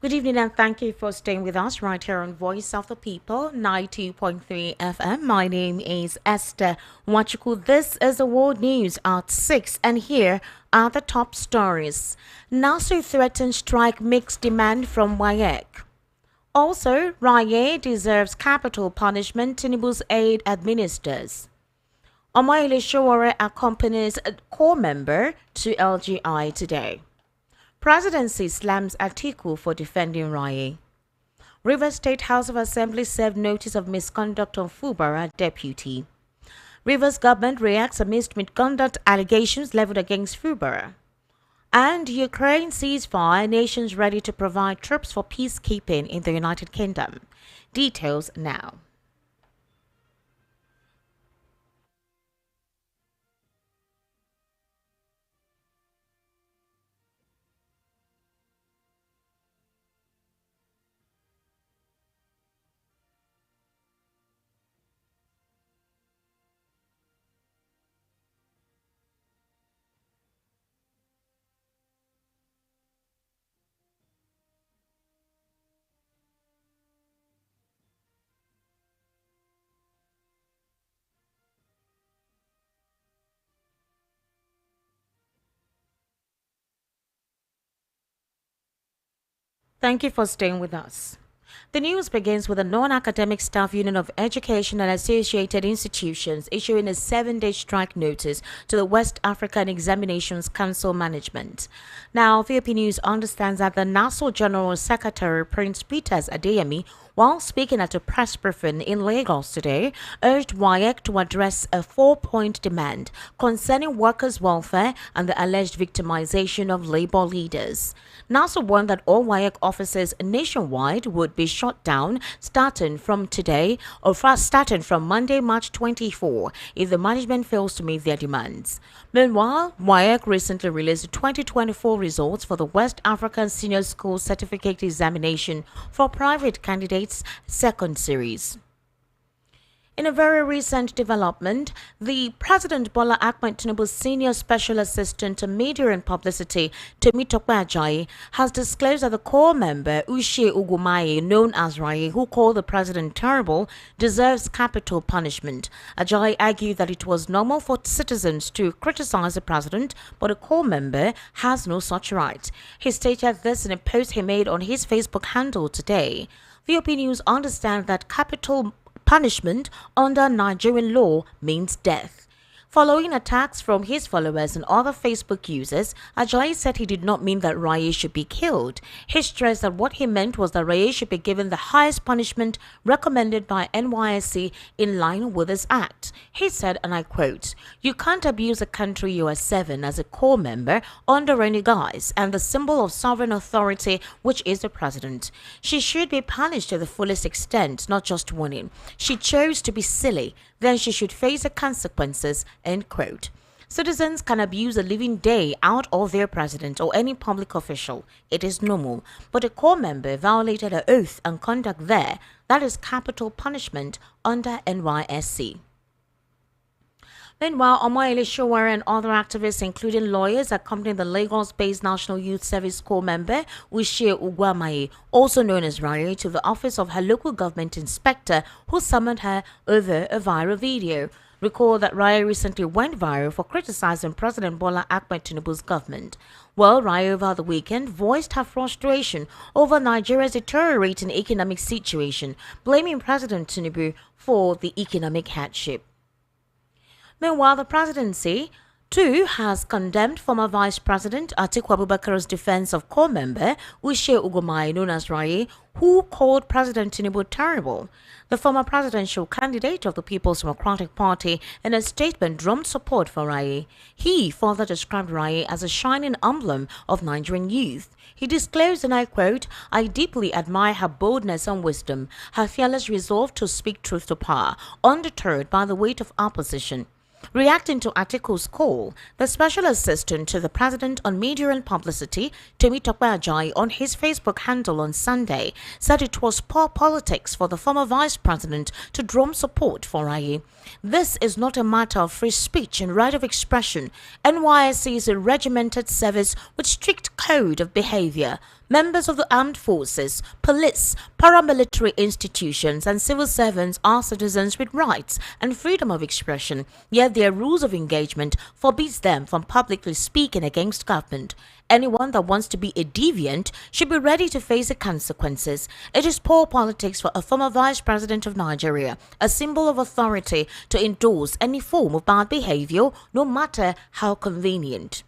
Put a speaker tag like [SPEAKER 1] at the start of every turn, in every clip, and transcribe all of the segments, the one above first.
[SPEAKER 1] Good evening and thank you for staying with us right here on Voice of the People, 90.3 FM. My name is Esther Wachuku. This is the world news at 6 and here are the top stories. NASA threatens strike makes demand from Wike. Also, Raye deserves capital punishment, Tinubu's aid administers. Omoyele Sowore accompanies a core member to LGI today. Presidency slams Atiku for defending Raye. Rivers State House of Assembly served notice of misconduct on Fubara deputy. Rivers government reacts amidst misconduct allegations leveled against Fubara. And Ukraine ceasefire, nations ready to provide troops for peacekeeping in the United Kingdom. Details now. Thank you for staying with us. The news begins with the Non-Academic Staff Union of Education and Associated Institutions issuing a 7-day strike notice to the West African Examinations Council management. Now, VP News understands that the NASO General Secretary Prince Peters Adeyemi, while speaking at a press briefing in Lagos today, urged WIEC to address a 4-point demand concerning workers' welfare and the alleged victimization of labor leaders. NASA warned that all WIEC offices nationwide would be shut down starting from Monday, March 24, if the management fails to meet their demands. Meanwhile, WIEC recently released the 2024 results for the West African Senior School Certificate Examination for private candidates second series. In a very recent development, the President Bola Ahmed Tinubu's senior special assistant to media and publicity, Temitope Ajayi, has disclosed that the core member, Uche Ugumaye, known as Raye, who called the president terrible, deserves capital punishment. Ajayi argued that it was normal for citizens to criticize the president, but a core member has no such right. He stated this in a post he made on his Facebook handle today. VOP News understands that capital punishment under Nigerian law means death. Following attacks from his followers and other Facebook users, Ajayi said he did not mean that Raye should be killed. He stressed that what he meant was that Raye should be given the highest punishment recommended by NYSC in line with this act. He said, and I quote, "You can't abuse a country you are serving as a core member under any guise and the symbol of sovereign authority, which is the president. She should be punished to the fullest extent, not just warning. She chose to be silly, then she should face the consequences," end quote. Citizens can abuse a living day out of their president or any public official. It is normal. But a core member violated her oath and conduct there. That is capital punishment under NYSC. Meanwhile, Omoyele Sowore and other activists, including lawyers, accompanying the Lagos-based National Youth Service Corps member, Uche Uguamaye, also known as Raye, to the office of her local government inspector, who summoned her over a viral video. Recall that Raye recently went viral for criticizing President Bola Ahmed Tinubu's government. Well, Raye over the weekend voiced her frustration over Nigeria's deteriorating economic situation, blaming President Tinubu for the economic hardship. Meanwhile, the presidency, too, has condemned former Vice President Atiku Abubakar's defense of core member Uche Ugumaye, known as Raye, who called President Tinubu terrible. The former presidential candidate of the People's Democratic Party, in a statement, drummed support for Raye. He further described Raye as a shining emblem of Nigerian youth. He disclosed, and I quote, "I deeply admire her boldness and wisdom, her fearless resolve to speak truth to power, undeterred by the weight of opposition." Reacting to Atiku's call, the special assistant to the president on media and publicity, Temitope Ajayi, on his Facebook handle on Sunday, said it was poor politics for the former vice president to drum support for Raye. "This is not a matter of free speech and right of expression. NYSC is a regimented service with strict code of behavior. Members of the armed forces, police, paramilitary institutions, and civil servants are citizens with rights and freedom of expression, yet their rules of engagement forbids them from publicly speaking against government. Anyone that wants to be a deviant should be ready to face the consequences. It is poor politics for a former vice president of Nigeria, a symbol of authority, to endorse any form of bad behavior, no matter how convenient.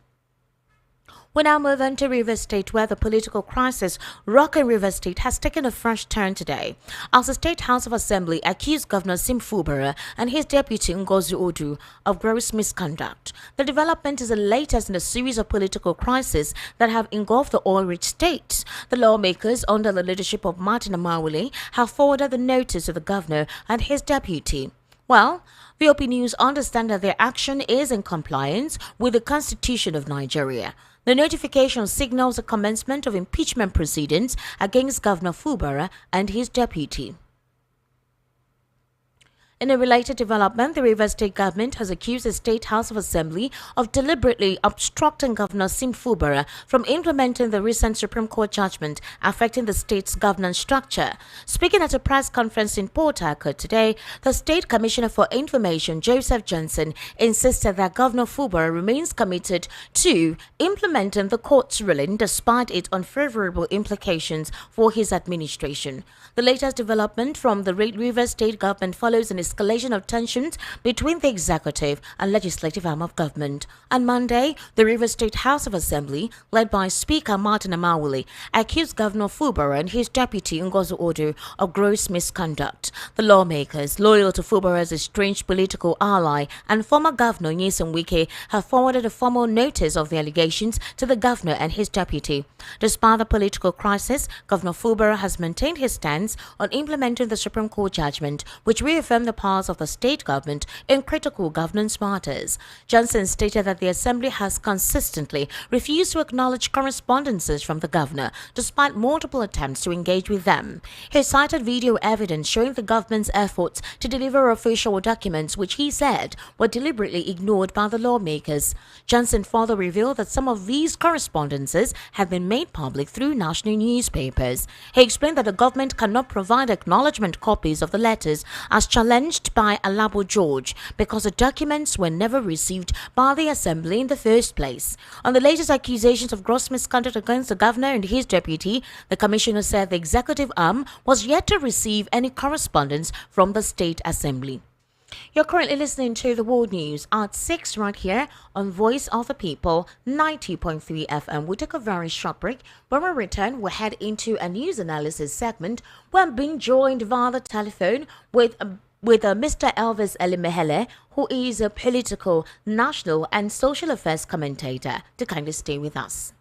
[SPEAKER 1] We now move on to Rivers State, where the political crisis rocking Rivers State has taken a fresh turn today, as the State House of Assembly accused Governor Sim Fubara and his deputy Ngozi Odu of gross misconduct. The development is the latest in a series of political crises that have engulfed the oil-rich state. The lawmakers, under the leadership of Martin Amawule, have forwarded the notice to the governor and his deputy. Well, VOP News understand that their action is in compliance with the Constitution of Nigeria. The notification signals the commencement of impeachment proceedings against Governor Fubara and his deputy. In a related development, the Rivers State government has accused the State House of Assembly of deliberately obstructing Governor Sim Fubara from implementing the recent Supreme Court judgment affecting the state's governance structure. Speaking at a press conference in Port Harcourt today, the State Commissioner for Information, Joseph Johnson, insisted that Governor Fubara remains committed to implementing the court's ruling despite its unfavorable implications for his administration. The latest development from the Rivers State government follows an escalation of tensions between the executive and legislative arm of government. On Monday, the Rivers State House of Assembly, led by Speaker Martin Amawule, accused Governor Fubara and his deputy Ngozi Odu of gross misconduct. The lawmakers, loyal to Fubara's estranged political ally and former Governor Nyesom Wike, have forwarded a formal notice of the allegations to the governor and his deputy. Despite the political crisis, Governor Fubara has maintained his stance on implementing the Supreme Court judgment, which reaffirmed the powers of the state government in critical governance matters. Johnson stated that the Assembly has consistently refused to acknowledge correspondences from the governor, despite multiple attempts to engage with them. He cited video evidence showing the government's efforts to deliver official documents, which he said were deliberately ignored by the lawmakers. Johnson further revealed that some of these correspondences have been made public through national newspapers. He explained that the government cannot provide acknowledgement copies of the letters as challenged by Alabo George because the documents were never received by the Assembly in the first place. On the latest accusations of gross misconduct against the governor and his deputy, the commissioner said the executive arm was yet to receive any correspondence from the State Assembly. You're currently listening to the World News at 6 right here on Voice of the People 90.3 FM. We'll take a very short break. When we return, we'll head into a news analysis segment where I'm being joined via the telephone with Mr. Elvis Elimehele, who is a political, national and social affairs commentator. To kindly stay with us.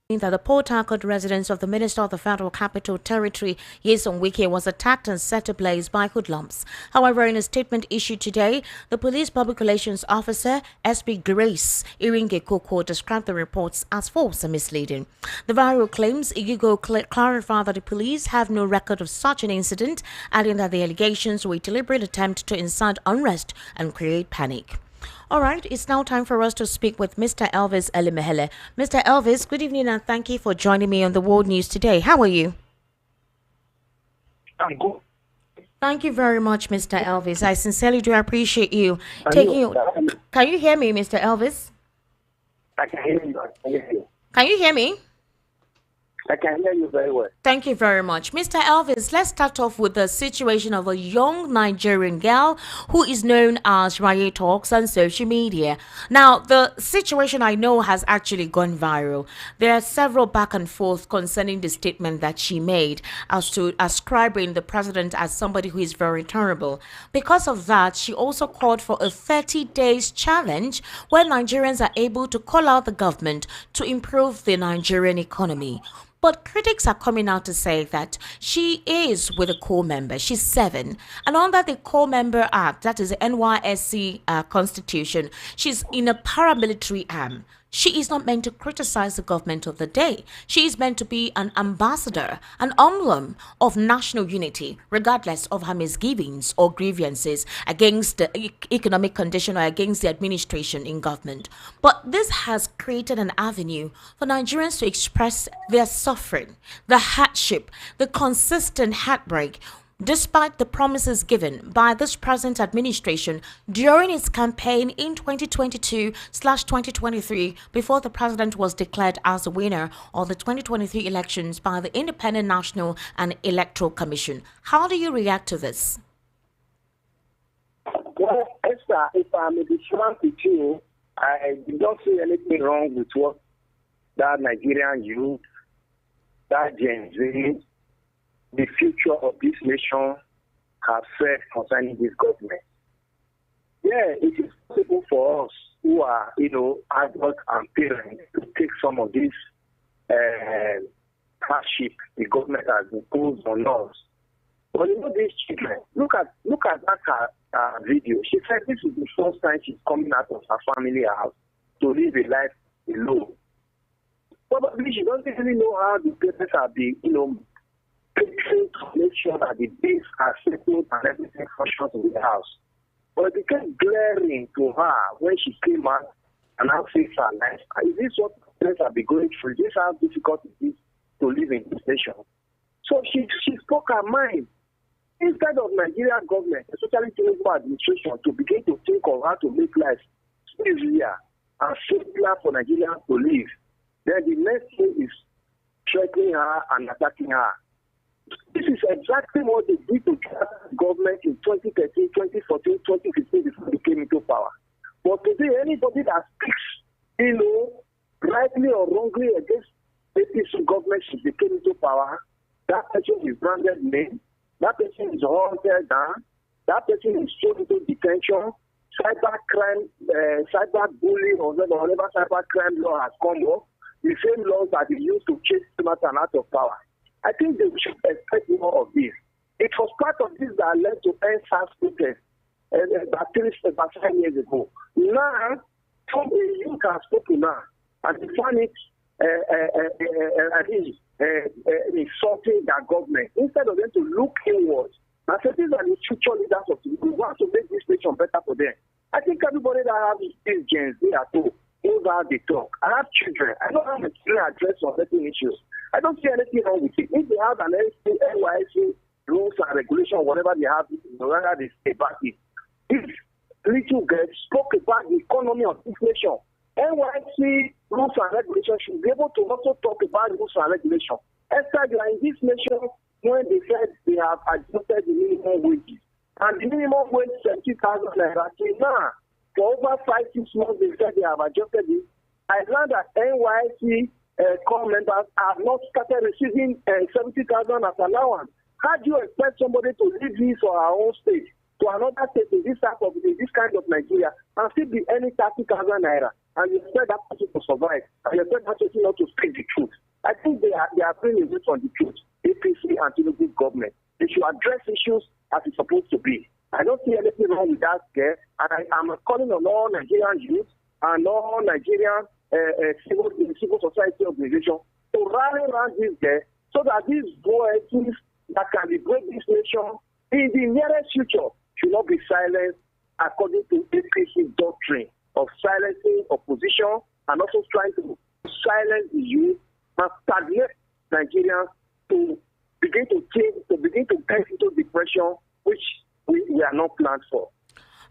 [SPEAKER 1] That the Port Harcourt residence of the Minister of the Federal Capital Territory, Nyesom Wike, was attacked and set ablaze by hoodlums. However, in a statement issued today, the Police Public Relations Officer, SP Grace Iringe Koko, described the reports as false and misleading. The viral claims Igigo clarified that the police have no record of such an incident, adding that the allegations were a deliberate attempt to incite unrest and create panic. All right, it's now time for us to speak with Mr. Elvis Elimehele. Mr. Elvis, good evening and thank you for joining me on the World News today. How are you?
[SPEAKER 2] I'm good.
[SPEAKER 1] Thank you very much, Mr. Elvis. I sincerely do appreciate you taking. Can you hear me, Mr. Elvis?
[SPEAKER 2] I can hear you. I can hear you.
[SPEAKER 1] Can you hear me?
[SPEAKER 2] I can hear you very well.
[SPEAKER 1] Thank you very much. Mr. Elvis, let's start off with the situation of a young Nigerian girl who is known as Raye Talks on social media. Now, the situation I know has actually gone viral. There are several back and forth concerning the statement that she made as to ascribing the president as somebody who is very terrible. Because of that, she also called for a 30 days challenge where Nigerians are able to call out the government to improve the Nigerian economy. But critics are coming out to say that she is with a core member. She's 7. And under the Core Member Act, that is the NYSC constitution, she's in a paramilitary arm. She is not meant to criticize the government of the day. She is meant to be an ambassador, an emblem of national unity, regardless of her misgivings or grievances against the economic condition or against the administration in government. But this has created an avenue for Nigerians to express their suffering, the hardship, the consistent heartbreak, despite the promises given by this present administration during its campaign in 2022/2023 before the president was declared as the winner of the 2023 elections by the Independent National and Electoral Commission. How do you react to this?
[SPEAKER 2] Well, Esther, if I may be frank with you, I don't see anything wrong with what that Nigerian youth, that Gen Z, the future of this nation have said concerning this government. Yeah, it is possible for us who are, adults and parents to take some of this hardship the government has imposed on us. But these children, look at that video. She said this is the first time she's coming out of her family house to live a life alone. Probably she doesn't really know how the parents are being, to make sure that the bills are settled and everything functions in the house. But it became glaring to her when she came out and now faced her life. Is this what parents have been going through? Is this how difficult it is to live in this nation? So she spoke her mind. Instead of Nigerian government, especially Tinubu administration, to begin to think of how to make life easier and simpler for Nigerians to live, then the next thing is threatening her and attacking her. This is exactly what they did to the government in 2013, 2014, 2015 before they came into power. But today, anybody that speaks, rightly or wrongly against APC government since they came into power, that person is branded name, that person is haunted down, that person is thrown into detention, cyber crime, cyber bullying, or whatever cyber crime law has come up, the same laws that they used to chase Jonathan out of power. I think they should expect more of this. It was part of this that led to NSAS protest about 5 years ago. Now, some youth have spoken now, and they find it insulting their government. Instead of them to look inwards, I said these are the future leaders of the people. We want to make this nation better for them. I think everybody that has these gens, they are told, knows how they talk. I have children. I know how my children address on certain issues. I don't see anything wrong with it. If they have an NYSC rules and regulation, whatever they have, whatever they say about it. If little girls spoke about the economy of this nation, NYSC rules and regulations should be able to also talk about rules and regulations. Except that in this nation, when they said they have adjusted the minimum wages, and the minimum wage 70,000 naira till now, for over 5-6 months, they said they have adjusted it. I learned that NYSC core members have not started receiving 70,000 as allowance. How do you expect somebody to leave this or our own state to another state in this kind of Nigeria and still be earning 30,000 naira? And you expect that person to survive, and you expect that person not to speak the truth. I think they are bringing away from the truth. APC and Tinubu government, they should address issues as it's supposed to be. I don't see anything wrong with that there, and I'm calling on all Nigerian youth and all Nigerian civil society organizations to rally around this there so that these voices that can liberate this nation in the nearest future should not be silenced according to APC doctrine of silencing opposition and also trying to silence the youth and stagnate Nigerians to begin to change, to begin to get into depression, which we are not planned for.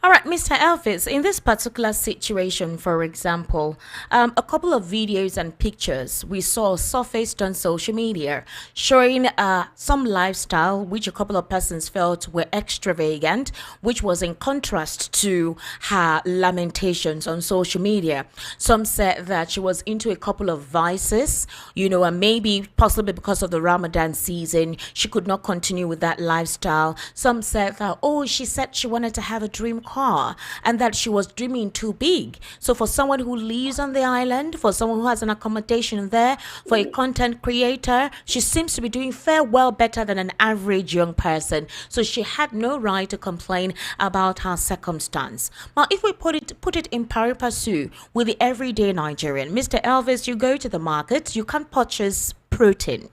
[SPEAKER 1] All right, Mr. Elvis, in this particular situation, for example, a couple of videos and pictures we saw surfaced on social media showing some lifestyle which a couple of persons felt were extravagant, which was in contrast to her lamentations on social media. Some said that she was into a couple of vices, and maybe possibly because of the Ramadan season, she could not continue with that lifestyle. Some said that, she said she wanted to have a dream car car and that she was dreaming too big. So for someone who lives on the island, for someone who has an accommodation there, for a content creator, she seems to be doing well better than an average young person. So she had no right to complain about her circumstance. Now, if we put it in pari passu with the everyday Nigerian, Mr. Elvis, you go to the market, you can purchase protein.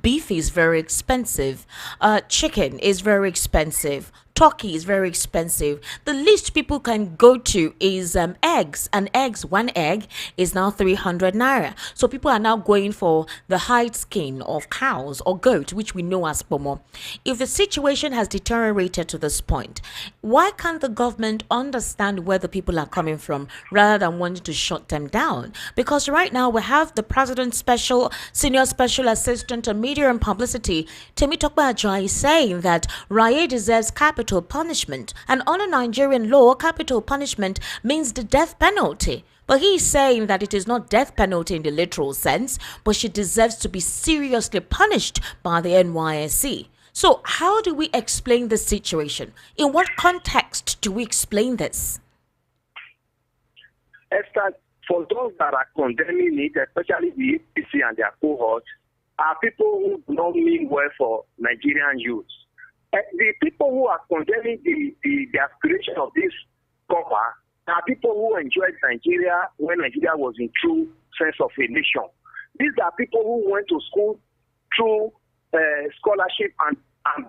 [SPEAKER 1] Beef is very expensive. Chicken is very expensive. Turkey is very expensive. The least people can go to is eggs. And eggs, one egg is now 300 naira. So people are now going for the hide skin of cows or goat, which we know as pomo. If the situation has deteriorated to this point, why can't the government understand where the people are coming from rather than wanting to shut them down? Because right now we have the president's senior special assistant on media and publicity, Temitope Ajayi, saying that Raye deserves capital punishment, and under Nigerian law, capital punishment means the death penalty. But he is saying that it is not death penalty in the literal sense, but she deserves to be seriously punished by the NYSC. So how do we explain this situation? In what context do we explain this?
[SPEAKER 2] Esther, for those that are condemning it, especially the APC and their cohorts, are people who do not mean well for Nigerian youth. The people who are condemning the aspiration of this cover are people who enjoyed Nigeria when Nigeria was in true sense of a nation. These are people who went to school through scholarship and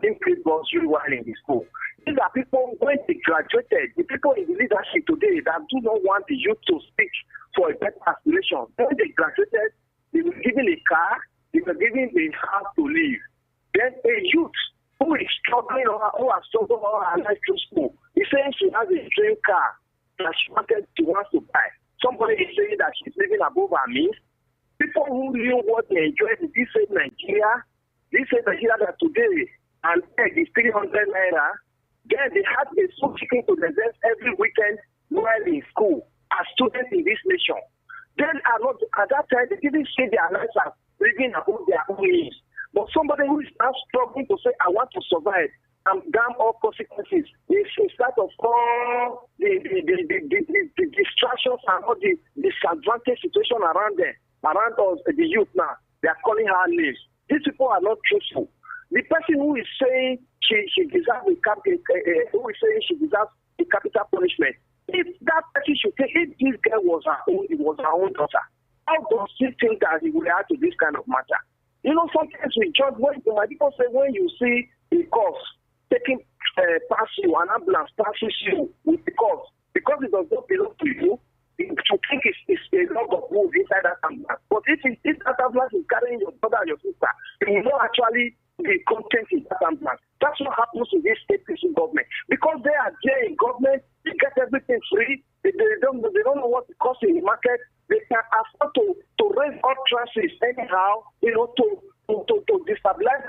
[SPEAKER 2] being paid bursary while in the school. These are people when they graduated, the people in the leadership today that do not want the youth to speak for a better aspiration. When they graduated, they were given a car, they were given a house to live. Then a youth who is struggling or who has struggled all her life through school, is saying she has a dream car that she wants to buy. Somebody is saying that she's living above her means. People who knew what they enjoyed in this same Nigeria, that today an egg is 300 naira. Then they had a soup chicken to themselves every weekend while in school as students in this nation. Then at that time they didn't see their lives as living above their own means. But somebody who is now struggling to say, I want to survive and damn all consequences, instead of all the distractions and all the disadvantaged situation around us, the youth now, they are calling her names. These people are not truthful. The person who is saying she deserves a capital punishment, if that person should say, if this girl was her own daughter, how does she think that he would react to this kind of matter? You know, sometimes we judge when people say when you see a corpse taking past you, an ambulance passes you with the corpse, because it does not belong to you, you think it's a lot of wood inside that ambulance. But if that ambulance is carrying your brother and your sister, you will not actually be content in that ambulance. That's what happens to this APC government. Because they are there in government, they get everything free, they don't know what it costs in the market. They can afford to raise all prices anyhow, to destabilize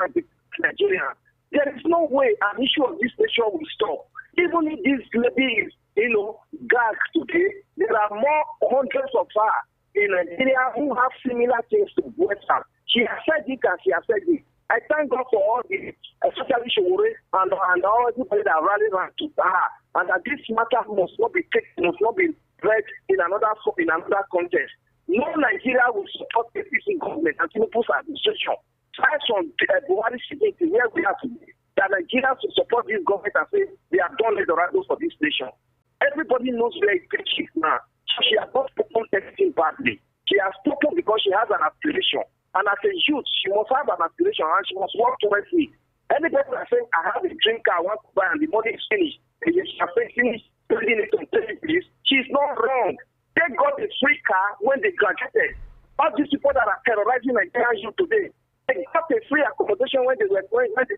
[SPEAKER 2] Nigeria. There is no way an issue of this nature will stop. Even if this lady is, gagged today, there are more hundreds of her in Nigeria who have similar things to voice her. She has said it and she has said it. I thank God for all the, especially Shore and all everybody that rally around to her, and that this matter must not be read in another context. No Nigeria will support the APC government and Tinubu's administration. Try from Buhari sitting to where we are today, that Nigerians will support this government and say they have done the Dorado for this nation. Everybody knows where it is now. She has not spoken anything badly. She has spoken because she has an aspiration. And as a youth, she must have an aspiration and she must work towards it. Anybody that says, I have a drink car, I want to buy, and the money is finished, and she has finished spending it on please, she's not wrong. They got a free car when they graduated. All these people that are terrorizing Nigerian youth today, they got a free accommodation when they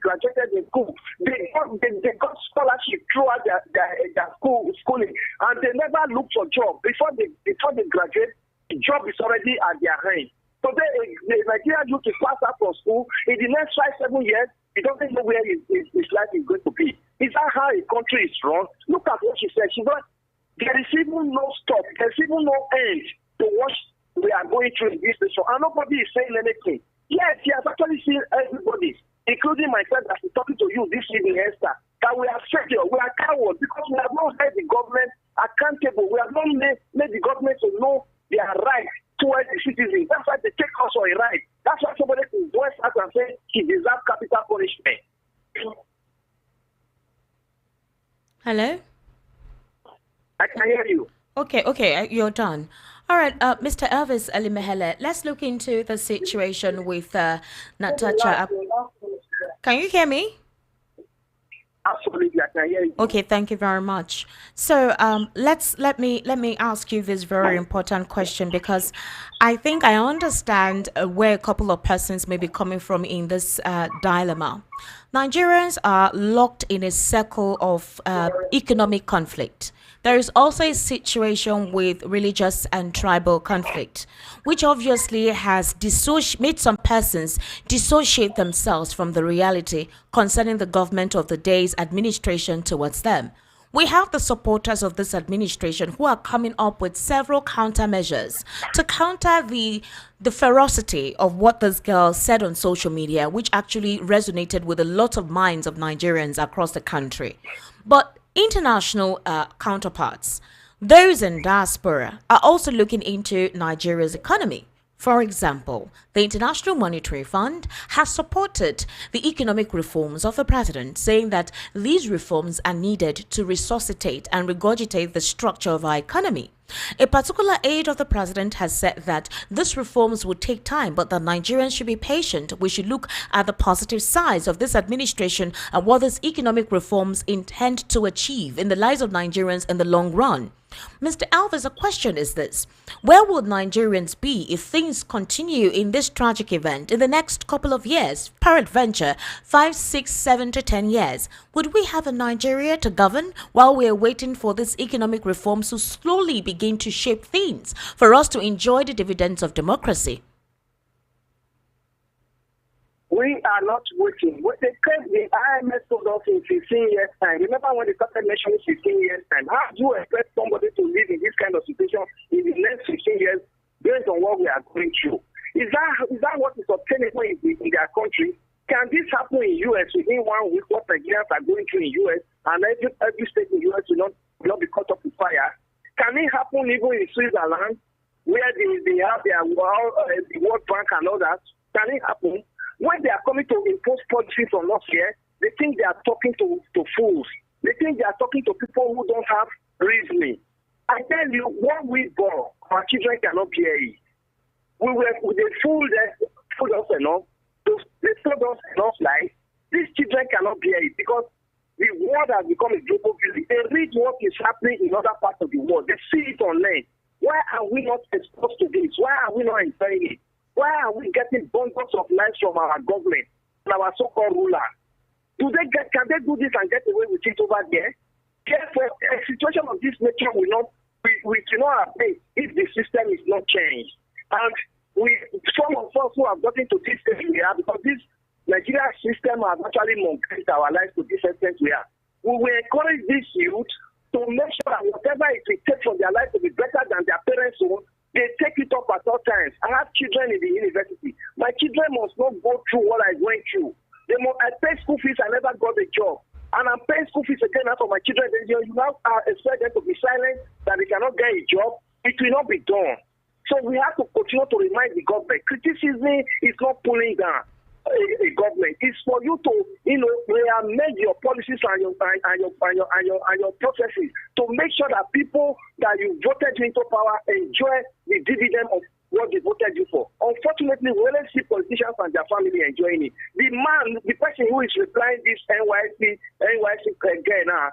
[SPEAKER 2] graduated in school. They got scholarship throughout their schooling, and they never look for job. Before they graduate, the job is already at their hand. Today, the Nigerian youth is passed out from school. In the next 5-7 years, he doesn't know where his life is going to be. Is that how a country is run? Look at what she said. She said, there is even no stop. There's even no end to what we are going through in this nation. And nobody is saying anything. Yes, he has actually seen everybody, including myself, that is talking to you this evening, Esther. that we are failure, we are cowards because we have not held the government accountable. We have not made the government to know their right towards the citizens. That's why they take us for a right. That's why somebody can voice out and say he deserves capital punishment.
[SPEAKER 1] Hello?
[SPEAKER 2] I can hear you.
[SPEAKER 1] Okay, you're done. All right, Mr. Elvis Alimehele, let's look into the situation with Natasha. Can you hear me?
[SPEAKER 2] Absolutely, I can hear you.
[SPEAKER 1] Okay, thank you very much. So let me ask you this very important question, because I think I understand where a couple of persons may be coming from in this dilemma. Nigerians are locked in a circle of economic conflict. There is also a situation with religious and tribal conflict, which obviously has made some persons dissociate themselves from the reality concerning the government of the day's administration towards them. We have the supporters of this administration who are coming up with several countermeasures to counter the ferocity of what this girl said on social media, which actually resonated with a lot of minds of Nigerians across the country. But international counterparts, those in diaspora, are also looking into Nigeria's economy. For example, the International Monetary Fund has supported the economic reforms of the president, saying that these reforms are needed to resuscitate and regurgitate the structure of our economy. A particular aide of the president has said that these reforms will take time, but that Nigerians should be patient. We should look at the positive sides of this administration and what these economic reforms intend to achieve in the lives of Nigerians in the long run. Mr. Alves, the question is this: where would Nigerians be if things continue in this tragic event in the next couple of years, peradventure 5, 6, 7 to 10 years? Would we have a Nigeria to govern while we are waiting for these economic reforms to slowly begin to shape things for us to enjoy the dividends of democracy?
[SPEAKER 2] We are not waiting. The IMF told us in 15 years' time. Remember when they started mentioning 15 years' time? How do you expect somebody to live in this kind of situation in the next 15 years based on what we are going through? Is that what is obtainable in their country? Can this happen in US within 1 week? What Nigerians are going through in US, and every state in US will not be caught up with fire? Can it happen even in Switzerland, where they have their the World Bank and all that? Can it happen? When they are coming to impose policies on us here, they think they are talking to fools. They think they are talking to people who don't have reasoning. I tell you, what we bought, our children cannot bear it. They fooled us enough. They told us enough lies. These children cannot bear it because the world has become a global village. They read what is happening in other parts of the world. They see it online. Why are we not exposed to this? Why are we not enjoying it? Why are we getting bundles of lies from our government and our so-called rulers? Can they do this and get away with it over there? Therefore, a situation of this nature we cannot abate if the system is not changed. And some of us who have gotten to this stage we are, because this Nigeria system has actually monkeyed our lives to this extent we are. We will encourage this youth to make sure that whatever it will take from their life to be better than their parents' own, they take it up at all times. I have children in the university. My children must not go through what I'm going through. I pay school fees, I never got a job. And I'm paying school fees again out of my children. You now expect them to be silent, that they cannot get a job. It will not be done. So we have to continue to remind the government. Criticism is not pulling down a government. It's for you to, amend your policies and your processes to make sure that people that you voted into power enjoy the dividend of what they voted you for. Unfortunately, we only see politicians and their family enjoying it. The person who is replying this NYC again now,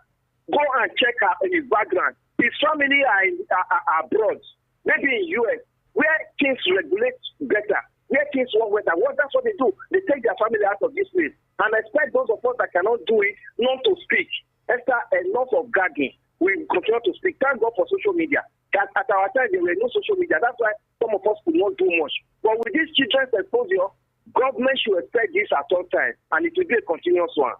[SPEAKER 2] go and check his background. His family are abroad, maybe in US, where things regulate better. Where things work better. That's what they do. They take their family out of this place and expect those of us that cannot do it not to speak. After a lot of gagging, we continue to speak. Thank God for social media. At our time, there were no social media. That's why some of us could not do much. But with this children's exposure, government should expect this at all times, and it will be a continuous one.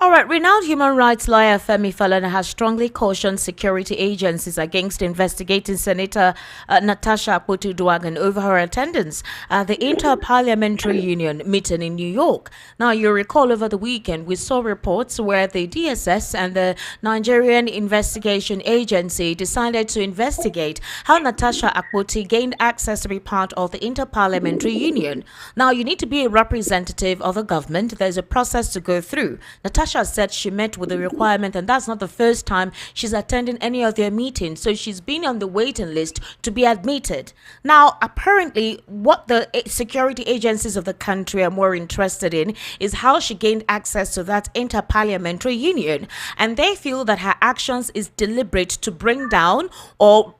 [SPEAKER 1] All right, renowned human rights lawyer Femi Falana has strongly cautioned security agencies against investigating Senator Natasha Akpoti-Uduaghan over her attendance at the Inter-Parliamentary Union meeting in New York. Now, you recall over the weekend we saw reports where the DSS and the Nigerian Investigation Agency decided to investigate how Natasha Akpoti gained access to be part of the Inter-Parliamentary Union. Now, you need to be a representative of a government. There's a process to go through. Natasha said she met with the requirement, and that's not the first time she's attending any of their meetings, so she's been on the waiting list to be admitted. Now, apparently, what the security agencies of the country are more interested in is how she gained access to that inter-parliamentary union, and they feel that her actions is deliberate to bring down or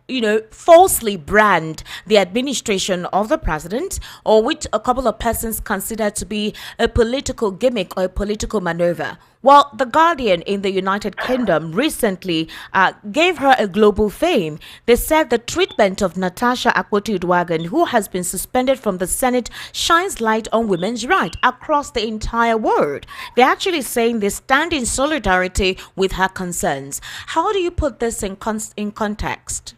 [SPEAKER 1] falsely brand the administration of the president, or which a couple of persons consider to be a political gimmick or a political maneuver. Well, The Guardian in the United Kingdom recently gave her a global fame. They said the treatment of Natasha Akpoti-Uduaghan, who has been suspended from the Senate, shines light on women's rights across the entire world. They're actually saying they stand in solidarity with her concerns. How do you put this in context?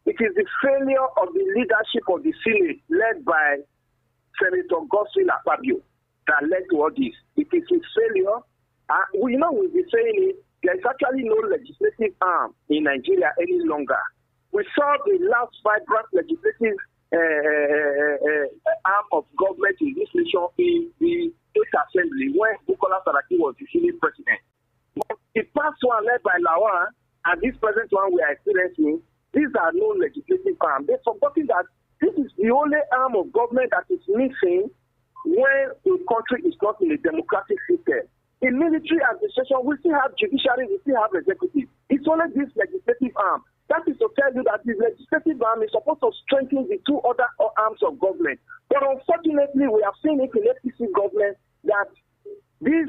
[SPEAKER 2] It is the failure of the leadership of the Senate led by Senator Godswill Akpabio that led to all this. It is a failure. We've been saying it. There's actually no legislative arm in Nigeria any longer. We saw the last vibrant legislative arm of government in this nation in the State Assembly when Bukola Saraki was the Senate president. But the past one led by Lawan and this present one we are experiencing, these are no legislative arm. They've forgotten that this is the only arm of government that is missing when a country is not in a democratic system. In military administration, we still have judiciary, we still have executive. It's only this legislative arm. That is to tell you that the legislative arm is supposed to strengthen the two other arms of government. But unfortunately, we have seen it in APC government that this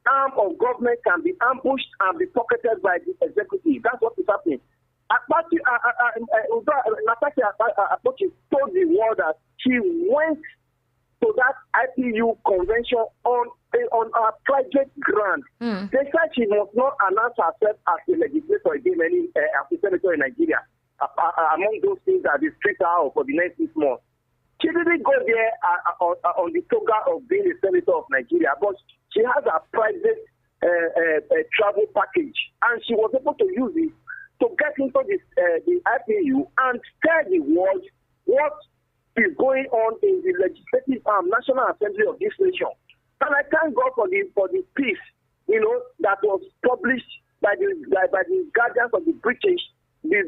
[SPEAKER 2] arm of government can be ambushed and be pocketed by the executive. That's what is happening. Natasha Akpoti told the world that she went to that IPU convention on a private ground. They said she must not announce herself as a legislator again, as a senator in Nigeria. Among those things that they strict her for the next 6 months. She didn't go there on the toga of being a senator of Nigeria, but she has a private travel package, and she was able to use it to get into the IPU and tell the world what is going on in the legislative National Assembly of this nation. And I thank God for the piece, that was published by the Guardians of the British, the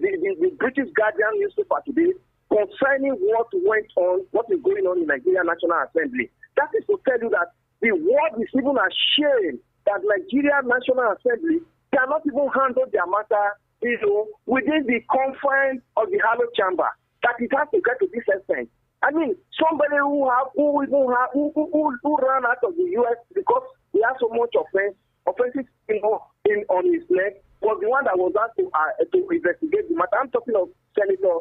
[SPEAKER 2] British Guardian newspaper today, concerning what went on, what is going on in Nigeria National Assembly. That is to tell you that the world is even ashamed that Nigeria National Assembly cannot even handle their matter, within the confines of the hallowed chamber. That it has to get to this extent. I mean, somebody who ran out of the U.S. because he had so much offensive on his neck was the one that was asked to investigate the matter. I'm talking of Senator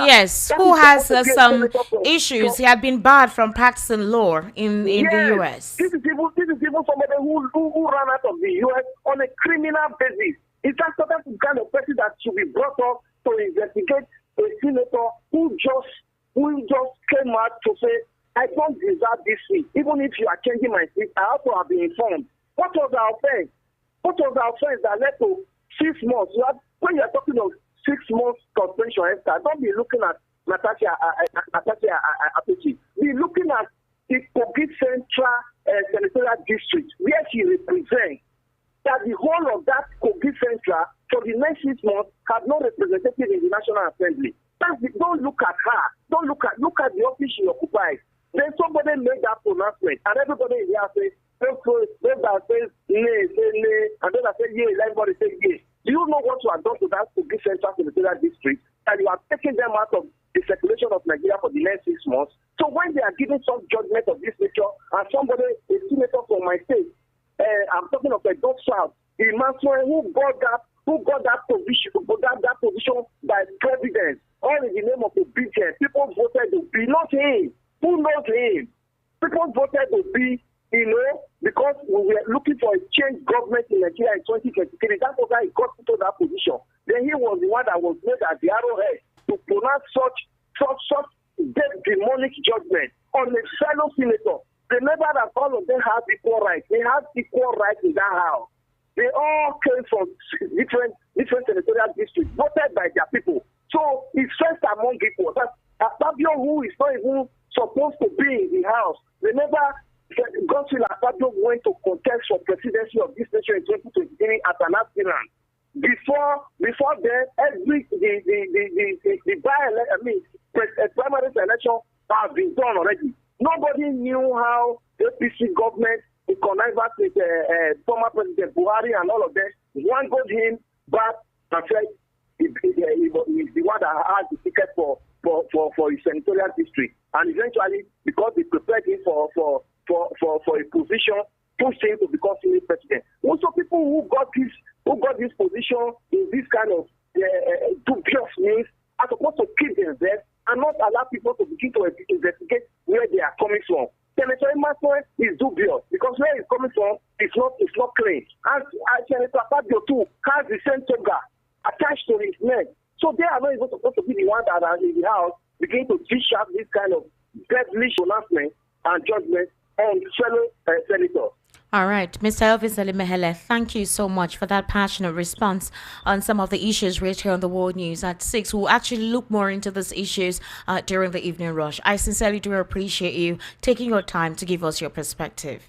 [SPEAKER 1] Yes, who has some issues. He had been barred from practicing law in the U.S.
[SPEAKER 2] This is even somebody who ran out of the U.S. on a criminal basis. It's that sort of kind of person that should be brought up to investigate a senator who just came out to say, I don't deserve this seat. Even if you are changing my seat, I also have been informed. What was our offense? What was our offense that led to 6 months? When you are talking of 6 months suspension, don't be looking at Natasha Akpoti. Be looking at the Kogi Central Senatorial District, where she represents. That the whole of that Kogi Central for the next 6 months have no representative in the National Assembly. Don't look at her. Don't look at the office she occupies. Then somebody made that pronouncement, and everybody in here says, those that says nay, say nay, and those that say yay, everybody say yay. Do you know what you have done to that Kogi Central Senatorial District? And you are taking them out of the circulation of Nigeria for the next 6 months. So when they are giving some judgment of this nature, and somebody, a senator from my state, I'm talking of a dog south, the man who got that position by providence, all in the name of obedience. People voted to be not him. Who knows him? People voted to be because we were looking for a change government in Nigeria in 2023. That's why he got into that position. Then he was the one that was made at the arrowhead to pronounce such demonic judgment on a fellow senator. Remember that all of them have equal rights. They have equal rights in that house. They all came from different senatorial districts, voted by their people. So he's first among equals. Fabio, who is not even supposed to be in the house. Remember, Godswill Fabio went to contest for presidency of this nation in 2023 as an aspirant. Before then, primary election has been done already. Nobody knew how the APC government connived with former President Buhari and all of them. One got him back and said he's the one that had the ticket for his senatorial district. And eventually, because they prepared him for a position, pushed him to become Senate president. Also, people who got this position in this kind of dubious means are supposed to keep themselves and not allow people to begin to investigate where they are coming from. Senator Emerson is dubious because where he's coming from is not clean. And Senator Fabio too has the same toga attached to his neck. So they are not even supposed to be the ones that are in the house begin to dish out this kind of devilish pronouncement and judgment on fellow senators.
[SPEAKER 1] All right, Mr. Elvis Elimehele, thank you so much for that passionate response on some of the issues raised here on the World News at 6. We'll actually look more into these issues during the evening rush. I sincerely do appreciate you taking your time to give us your perspective.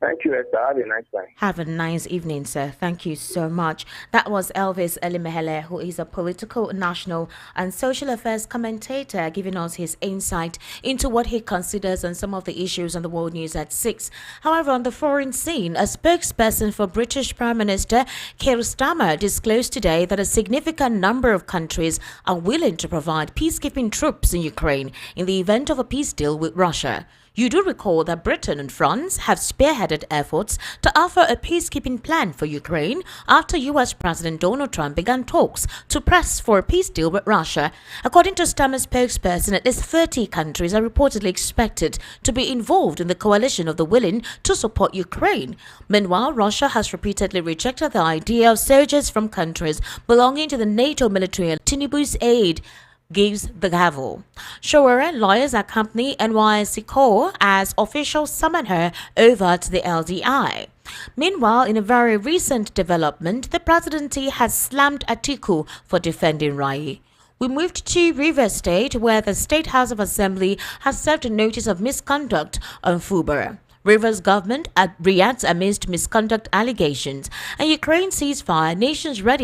[SPEAKER 2] Thank you, Esther. Have a nice time.
[SPEAKER 1] Have a nice evening, sir. Thank you so much. That was Elvis Elimehele, who is a political, national, and social affairs commentator, giving us his insight into what he considers on some of the issues on the World News at 6. However, on the foreign scene, a spokesperson for British Prime Minister Keir Starmer disclosed today that a significant number of countries are willing to provide peacekeeping troops in Ukraine in the event of a peace deal with Russia. You do recall that Britain and France have spearheaded efforts to offer a peacekeeping plan for Ukraine after U.S. President Donald Trump began talks to press for a peace deal with Russia. According to Starmer's spokesperson, at least 30 countries are reportedly expected to be involved in the coalition of the willing to support Ukraine. Meanwhile, Russia has repeatedly rejected the idea of soldiers from countries belonging to the NATO military. Tinubu's aide gives the gavel. Showore lawyers accompany NYSC Core as officials summon her over to the LDI. Meanwhile, in a very recent development, the presidency has slammed Atiku for defending Rai. We moved to Rivers State, where the State House of Assembly has served a notice of misconduct on Fuber. Rivers government reacts amidst misconduct allegations, and Ukraine ceasefire, nations ready